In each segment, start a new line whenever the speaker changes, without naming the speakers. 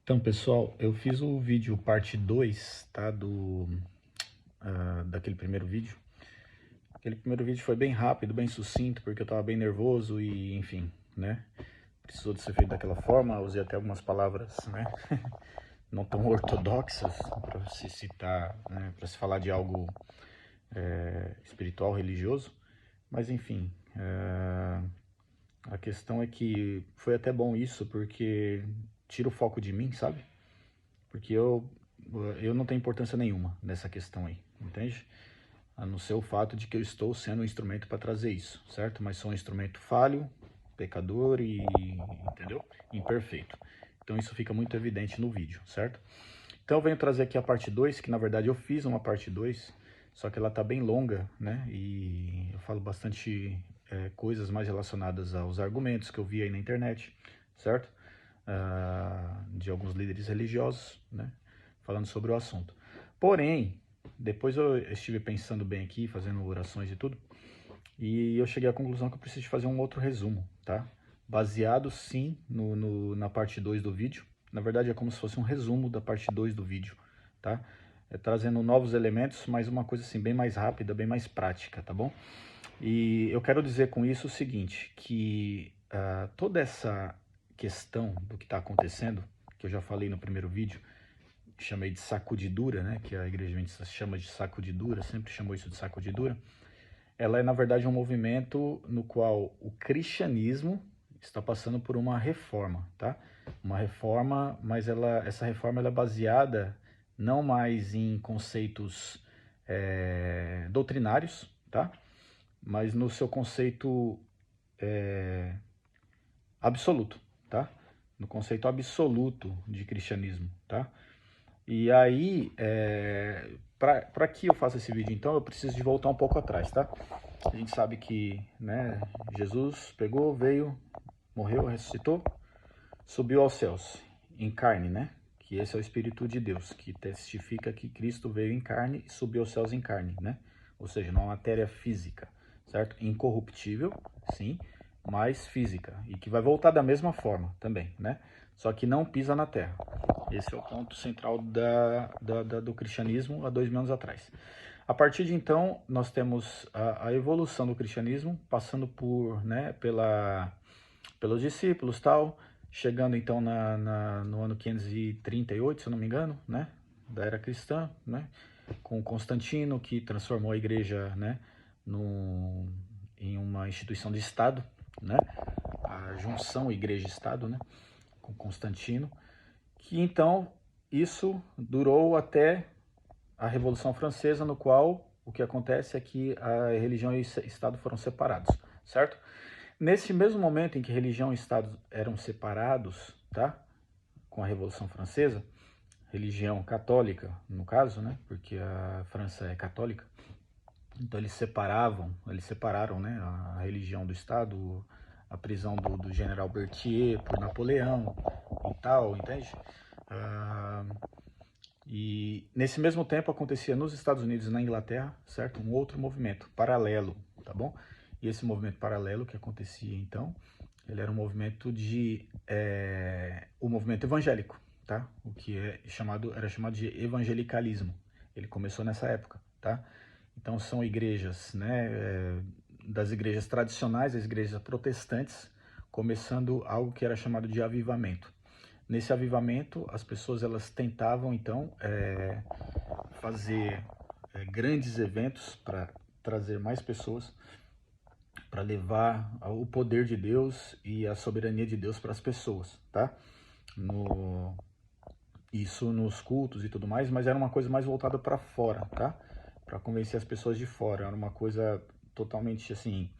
Então, pessoal, eu fiz o vídeo parte 2, tá, daquele primeiro vídeo. Aquele primeiro vídeo foi bem rápido, bem sucinto, porque eu tava bem nervoso e, enfim, né, precisou de ser feito daquela forma. Usei até algumas palavras, né, não tão ortodoxas para se citar, né, para se falar de algo espiritual, religioso. Mas, enfim, a questão é que foi até bom isso, porque tira o foco de mim, sabe? Porque eu não tenho importância nenhuma nessa questão aí, entende? A não ser o fato de que eu estou sendo um instrumento para trazer isso, certo? Mas sou um instrumento falho, pecador e, entendeu? Imperfeito. Então isso fica muito evidente no vídeo, certo? Então eu venho trazer aqui a parte 2, que na verdade eu fiz uma parte 2, só que ela tá bem longa, né? E eu falo bastante coisas mais relacionadas aos argumentos que eu vi aí na internet, certo? De alguns líderes religiosos, né, falando sobre o assunto. Porém, depois eu estive pensando bem aqui, fazendo orações e tudo, e eu cheguei à conclusão que eu preciso fazer um outro resumo, tá? Baseado sim na parte 2 do vídeo. Na verdade é como se fosse um resumo da parte 2 do vídeo, tá? Trazendo novos elementos, mas uma coisa assim bem mais rápida, bem mais prática, tá bom? E eu quero dizer com isso o seguinte, que toda essa questão do que está acontecendo, que eu já falei no primeiro vídeo, chamei de sacudidura, né, que a igreja adventista chama de sacudidura, sempre chamou isso de sacudidura, ela é na verdade um movimento no qual o cristianismo está passando por uma reforma, tá? Uma reforma, mas essa reforma ela é baseada não mais em conceitos doutrinários, tá? Mas no seu conceito absoluto, tá? No conceito absoluto de cristianismo, tá? E aí, para que eu faça esse vídeo, então, eu preciso de voltar um pouco atrás, tá? A gente sabe que, né, Jesus pegou, veio, morreu, ressuscitou, subiu aos céus, em carne, né? Que esse é o Espírito de Deus, que testifica que Cristo veio em carne e subiu aos céus em carne, né? Ou seja, numa matéria física, certo? Incorruptível, sim, mas física. E que vai voltar da mesma forma também, né? Só que não pisa na terra. Esse é o ponto central do cristianismo há 2000 anos atrás. A partir de então, nós temos a evolução do cristianismo, passando por, né, pelos discípulos tal, chegando então no ano 538, se eu não me engano, né, da era cristã, né, com Constantino, que transformou a igreja, né, em uma instituição de Estado, né, a junção igreja-estado, né, com Constantino, que então isso durou até a Revolução Francesa, no qual o que acontece é que a religião e o Estado foram separados, certo? Nesse mesmo momento em que religião e Estado eram separados, tá? Com a Revolução Francesa, religião católica, no caso, né? Porque a França é católica, então eles separaram, né? A religião do Estado, a prisão do general Berthier por Napoleão e tal, entende? Ah, e nesse mesmo tempo acontecia nos Estados Unidos e na Inglaterra, certo? Um outro movimento paralelo, tá bom? E esse movimento paralelo que acontecia então, ele era um movimento o movimento evangélico, tá? O que era chamado de evangelicalismo. Ele começou nessa época, tá? Então são igrejas, né? Das igrejas tradicionais, as igrejas protestantes, começando algo que era chamado de avivamento. Nesse avivamento, as pessoas elas tentavam então fazer grandes eventos para trazer mais pessoas, para levar o poder de Deus e a soberania de Deus para as pessoas, tá? Isso nos cultos e tudo mais, mas era uma coisa mais voltada para fora, tá? Para convencer as pessoas de fora. Era uma coisa totalmente assim,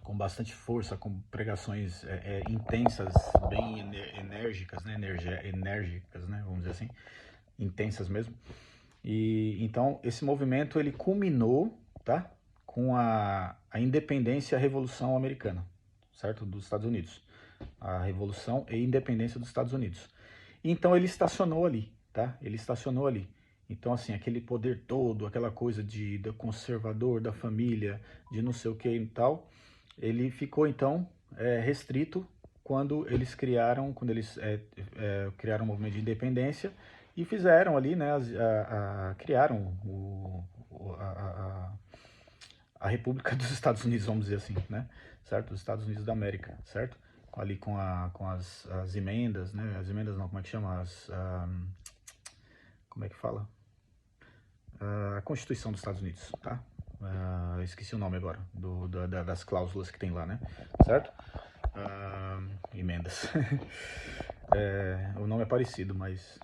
com bastante força, com pregações intensas, bem enérgicas, né? Enérgicas, né? Vamos dizer assim, intensas mesmo. E então esse movimento ele culminou, tá? Com a independência e a Revolução Americana, certo? Dos Estados Unidos. A Revolução e Independência dos Estados Unidos. Então ele estacionou ali, tá? Ele estacionou ali. Então, assim, aquele poder todo, aquela coisa do conservador, da família, de não sei o que e tal, ele ficou, então, restrito quando eles criaram, criaram o movimento de independência e fizeram ali, né, criaram a República dos Estados Unidos, vamos dizer assim, né, certo? Os Estados Unidos da América, certo? Ali com as emendas, né, as emendas não, como é que chama? Como é que fala? A Constituição dos Estados Unidos, tá? Esqueci o nome agora, das cláusulas que tem lá, né, certo? Emendas. O nome é parecido, mas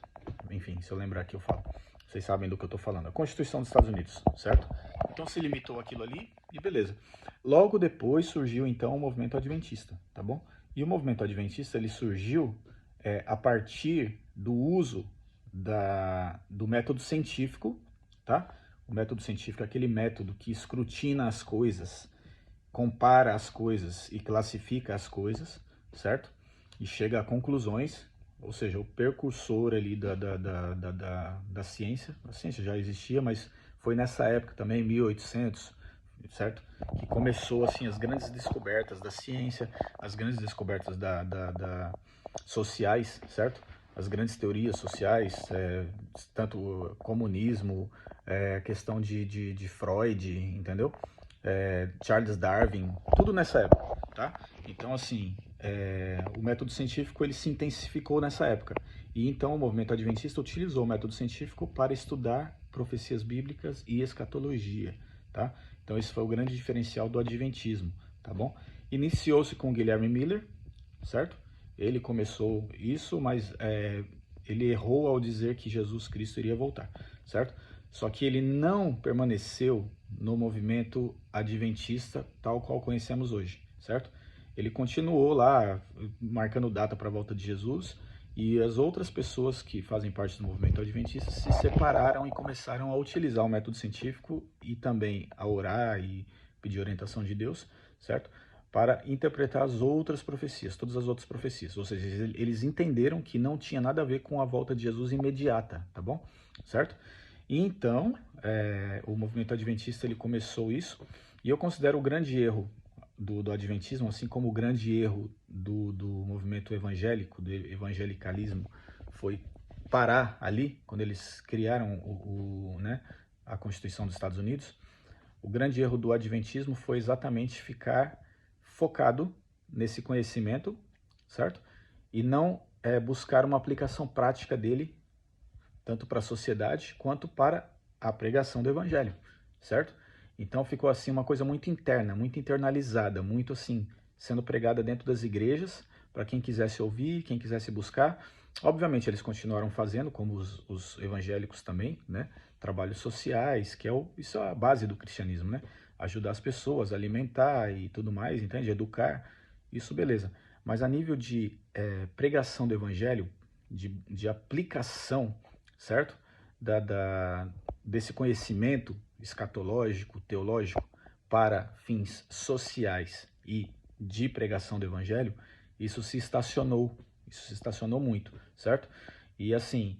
enfim, se eu lembrar aqui eu falo. Vocês sabem do que eu tô falando. A Constituição dos Estados Unidos, certo? Então se limitou aquilo ali e beleza. Logo depois surgiu então o movimento adventista, tá bom? E o movimento adventista ele surgiu a partir do uso do método científico, tá? O método científico é aquele método que escrutina as coisas, compara as coisas e classifica as coisas, certo? E chega a conclusões, ou seja, o precursor ali da ciência. A ciência já existia, mas foi nessa época também, 1800, certo? Que começou assim as grandes descobertas da ciência, as grandes descobertas sociais, certo? As grandes teorias sociais, tanto o comunismo, questão de Freud, entendeu? Charles Darwin, tudo nessa época, tá? Então, assim, o método científico ele se intensificou nessa época. E então o movimento adventista utilizou o método científico para estudar profecias bíblicas e escatologia, tá? Então esse foi o grande diferencial do adventismo, tá bom? Iniciou-se com Guilherme Miller, certo? Ele começou isso, mas ele errou ao dizer que Jesus Cristo iria voltar, certo? Só que ele não permaneceu no movimento adventista tal qual conhecemos hoje, certo? Ele continuou lá marcando data para a volta de Jesus e as outras pessoas que fazem parte do movimento adventista se separaram e começaram a utilizar o método científico e também a orar e pedir orientação de Deus, certo? Para interpretar as outras profecias, todas as outras profecias. Ou seja, eles entenderam que não tinha nada a ver com a volta de Jesus imediata, tá bom? Certo? E então, o movimento adventista ele começou isso, e eu considero o grande erro do adventismo, assim como o grande erro do movimento evangélico, do evangelicalismo, foi parar ali, quando eles criaram né, a Constituição dos Estados Unidos. O grande erro do adventismo foi exatamente ficar focado nesse conhecimento, certo? E não buscar uma aplicação prática dele, tanto para a sociedade quanto para a pregação do evangelho, certo? Então ficou assim uma coisa muito interna, muito internalizada, muito assim, sendo pregada dentro das igrejas, para quem quisesse ouvir, quem quisesse buscar. Obviamente eles continuaram fazendo, como os evangélicos também, né? Trabalhos sociais, que isso é a base do cristianismo, né? Ajudar as pessoas, alimentar e tudo mais, entende? Educar, isso beleza. Mas a nível de pregação do evangelho, de aplicação, certo? Desse conhecimento escatológico, teológico, para fins sociais e de pregação do evangelho, isso se estacionou muito, certo? E assim,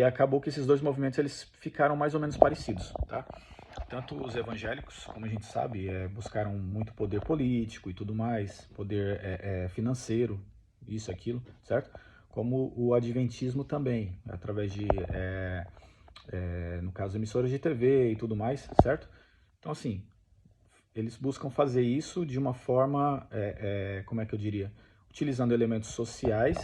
acabou que esses dois movimentos eles ficaram mais ou menos parecidos, tá? Tanto os evangélicos, como a gente sabe, buscaram muito poder político e tudo mais, poder financeiro, isso, aquilo, certo? Como o adventismo também, através de, no caso, emissoras de TV e tudo mais, certo? Então, assim, eles buscam fazer isso de uma forma, como é que eu diria? Utilizando elementos sociais,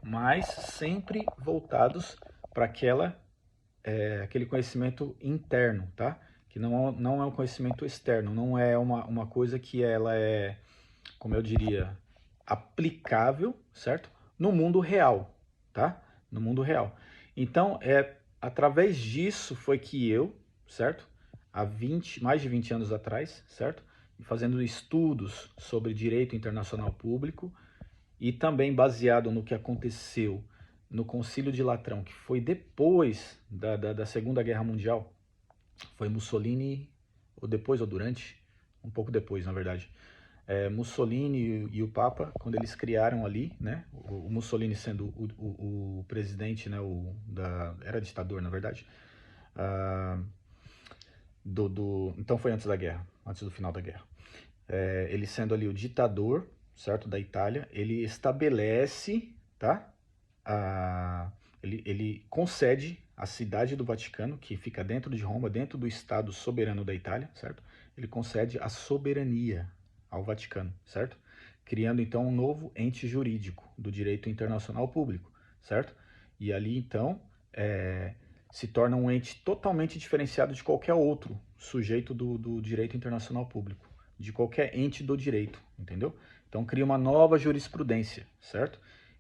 mas sempre voltados para aquele conhecimento interno, tá? Que não é um conhecimento externo, não é uma coisa que ela é, como eu diria, aplicável, certo? No mundo real, tá? No mundo real. Então, através disso foi que eu, certo? Há mais de 20 anos atrás, certo? Fazendo estudos sobre direito internacional público e também baseado no que aconteceu no Concílio de Latrão, que foi depois da Segunda Guerra Mundial. Foi Mussolini, ou depois ou durante, um pouco depois, na verdade. Mussolini e o Papa, quando eles criaram ali, né, o Mussolini sendo o presidente, né, era ditador, na verdade, então foi antes da guerra, antes do final da guerra. Ele sendo ali o ditador, certo, da Itália, ele estabelece, tá, ele concede a cidade do Vaticano, que fica dentro de Roma, dentro do Estado soberano da Itália, certo? Ele concede a soberania ao Vaticano, certo? Criando então um novo ente jurídico do direito internacional público, certo? E ali então se torna um ente totalmente diferenciado de qualquer outro sujeito do direito internacional público, de qualquer ente do direito, entendeu? Então cria uma nova jurisprudência, certo?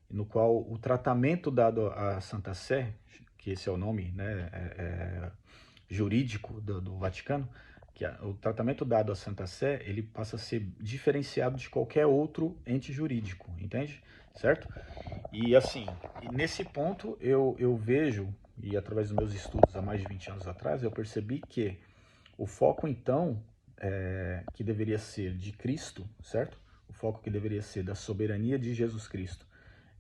No qual o tratamento dado à Santa Sé, que esse é o nome, né, jurídico do Vaticano, que o tratamento dado à Santa Sé, ele passa a ser diferenciado de qualquer outro ente jurídico, entende? Certo? E assim, nesse ponto eu vejo, e através dos meus estudos há mais de 20 anos atrás, eu percebi que o foco então, que deveria ser de Cristo, certo? O foco que deveria ser da soberania de Jesus Cristo,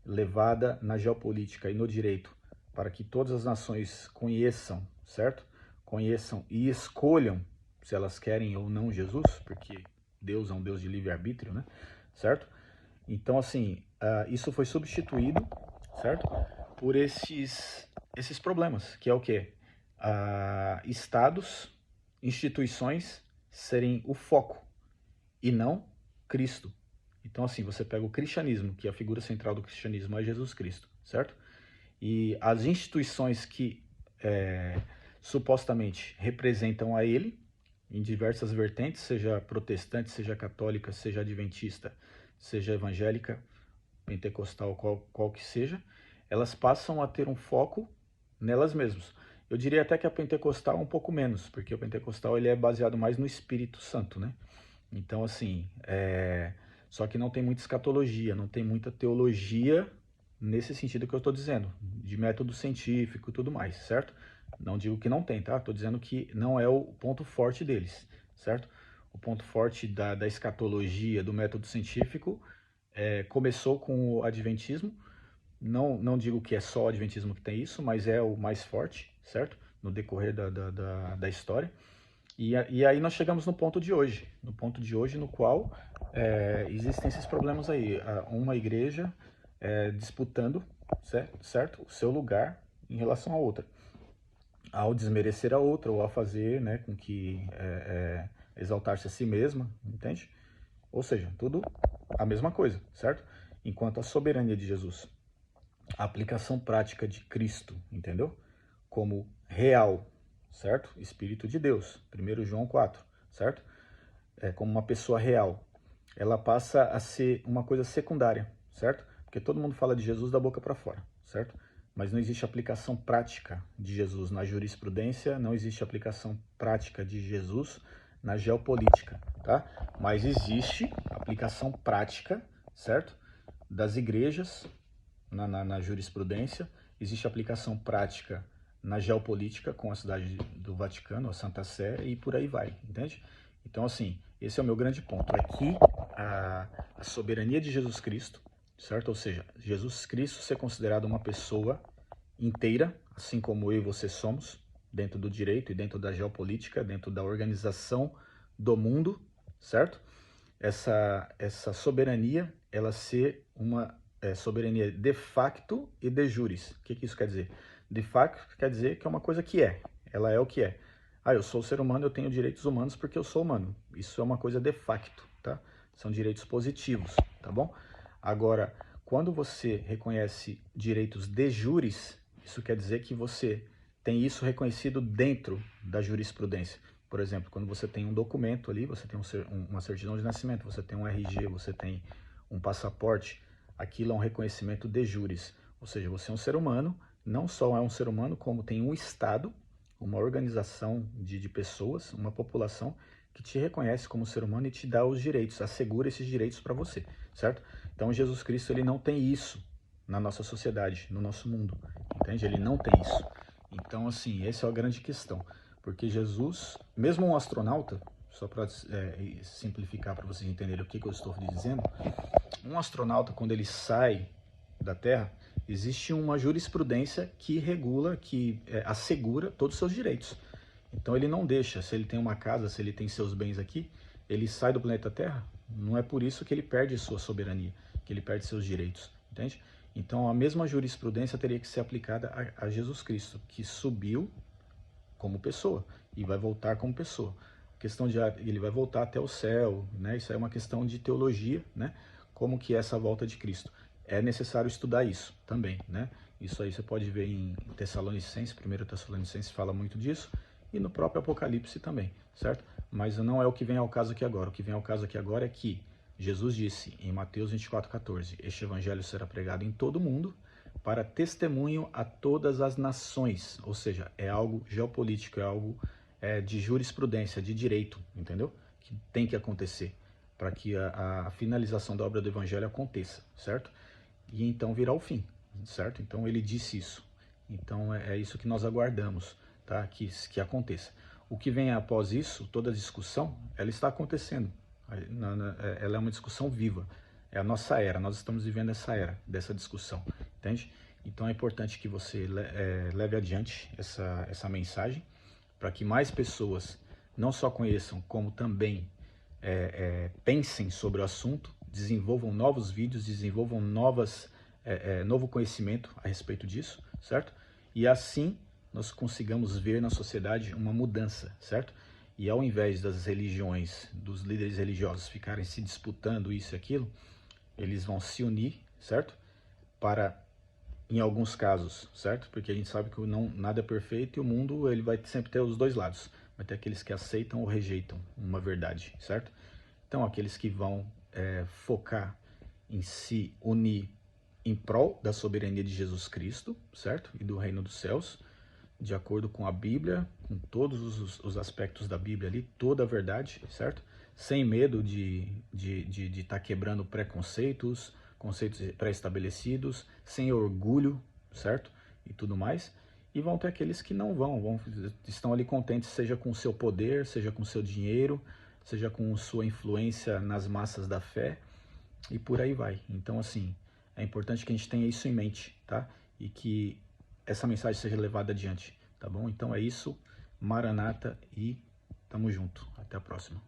levada na geopolítica e no direito, para que todas as nações conheçam, certo? Conheçam e escolham se elas querem ou não Jesus, porque Deus é um Deus de livre-arbítrio, né? Certo? Então, assim, isso foi substituído, certo? Por esses problemas, que é o quê? Estados, instituições serem o foco e não Cristo. Então, assim, você pega o cristianismo, que a figura central do cristianismo é Jesus Cristo, certo? E as instituições que supostamente representam a ele, em diversas vertentes, seja protestante, seja católica, seja adventista, seja evangélica, pentecostal, qual que seja, elas passam a ter um foco nelas mesmas. Eu diria até que a pentecostal um pouco menos, porque o pentecostal ele é baseado mais no Espírito Santo, né? Então, assim, só que não tem muita escatologia, não tem muita teologia nesse sentido que eu estou dizendo, de método científico e tudo mais, certo? Não digo que não tem, tá? Estou dizendo que não é o ponto forte deles, certo? O ponto forte da escatologia, do método científico, começou com o adventismo. Não digo que é só o adventismo que tem isso, mas é o mais forte, certo? No decorrer da história. E aí nós chegamos no ponto de hoje, no qual existem esses problemas aí. Uma igreja disputando, certo? O seu lugar em relação à outra. Ao desmerecer a outra, ou a fazer, né, com que exaltar-se a si mesma, entende? Ou seja, tudo a mesma coisa, certo? Enquanto a soberania de Jesus, a aplicação prática de Cristo, entendeu? Como real, certo? Espírito de Deus, 1 João 4, certo? Como uma pessoa real. Ela passa a ser uma coisa secundária, certo? Porque todo mundo fala de Jesus da boca para fora, certo? Mas não existe aplicação prática de Jesus na jurisprudência, não existe aplicação prática de Jesus na geopolítica, tá? Mas existe aplicação prática, certo? Das igrejas na jurisprudência, existe aplicação prática na geopolítica com a cidade do Vaticano, a Santa Sé, e por aí vai, entende? Então, assim, esse é o meu grande ponto, é que a soberania de Jesus Cristo, certo? Ou seja, Jesus Cristo ser considerado uma pessoa inteira, assim como eu e você somos, dentro do direito e dentro da geopolítica, dentro da organização do mundo, certo? Essa soberania, ela ser uma soberania de facto e de juris. O que isso quer dizer? De facto quer dizer que é uma coisa que ela é o que é. Eu sou ser humano, eu tenho direitos humanos porque eu sou humano. Isso é uma coisa de facto, tá? São direitos positivos, tá bom? Agora, quando você reconhece direitos de juris, isso quer dizer que você tem isso reconhecido dentro da jurisprudência. Por exemplo, quando você tem um documento ali, você tem uma certidão de nascimento, você tem um RG, você tem um passaporte, aquilo é um reconhecimento de juris. Ou seja, você é um ser humano, não só é um ser humano, como tem um Estado, uma organização de pessoas, uma população que te reconhece como ser humano e te dá os direitos, assegura esses direitos para você, certo? Então Jesus Cristo ele não tem isso na nossa sociedade, no nosso mundo, entende? Ele não tem isso. Então, assim, essa é a grande questão. Porque Jesus, mesmo um astronauta, só para simplificar para vocês entenderem o que eu estou dizendo, um astronauta, quando ele sai da Terra, existe uma jurisprudência que regula, que assegura todos os seus direitos. Então ele não deixa, se ele tem uma casa, se ele tem seus bens aqui, ele sai do planeta Terra, Não é por isso que ele perde sua soberania, que ele perde seus direitos, entende? Então a mesma jurisprudência teria que ser aplicada a Jesus Cristo, que subiu como pessoa e vai voltar como pessoa. A questão de ele vai voltar até o céu, né? Isso é uma questão de teologia, né? Como que é essa volta de Cristo? É necessário estudar isso também, né? Isso aí você pode ver em Tessalonicenses, 1 Tessalonicenses fala muito disso, e no próprio Apocalipse também, certo? Mas não é o que vem ao caso aqui agora. O que vem ao caso aqui agora é que Jesus disse em Mateus 24:14, este evangelho será pregado em todo o mundo para testemunho a todas as nações, ou seja, é algo geopolítico, é algo de jurisprudência, de direito, entendeu? Que tem que acontecer para que a finalização da obra do evangelho aconteça, certo? E então virá o fim, certo? Então ele disse isso. Então é isso que nós aguardamos, tá? Que aconteça. O que vem após isso, toda a discussão, ela está acontecendo. Ela é uma discussão viva. É a nossa era, nós estamos vivendo essa era dessa discussão, entende? Então é importante que você leve adiante essa mensagem para que mais pessoas não só conheçam, como também pensem sobre o assunto, desenvolvam novos vídeos, desenvolvam novo conhecimento a respeito disso, certo? E assim nós consigamos ver na sociedade uma mudança, certo? E ao invés das religiões, dos líderes religiosos ficarem se disputando isso e aquilo, eles vão se unir, certo? Para, em alguns casos, certo? Porque a gente sabe que nada é perfeito e o mundo ele vai sempre ter os dois lados. Vai ter aqueles que aceitam ou rejeitam uma verdade, certo? Então, aqueles que vão focar em se unir em prol da soberania de Jesus Cristo, certo? E do reino dos céus, de acordo com a Bíblia, com todos os aspectos da Bíblia ali, toda a verdade, certo? Sem medo de estar quebrando preconceitos, conceitos pré-estabelecidos, sem orgulho, certo? E tudo mais. E vão ter aqueles que não estão ali contentes, seja com o seu poder, seja com o seu dinheiro, seja com sua influência nas massas da fé, e por aí vai. Então, assim, é importante que a gente tenha isso em mente, tá? E que essa mensagem seja levada adiante, tá bom? Então é isso, Maranata, e tamo junto. Até a próxima.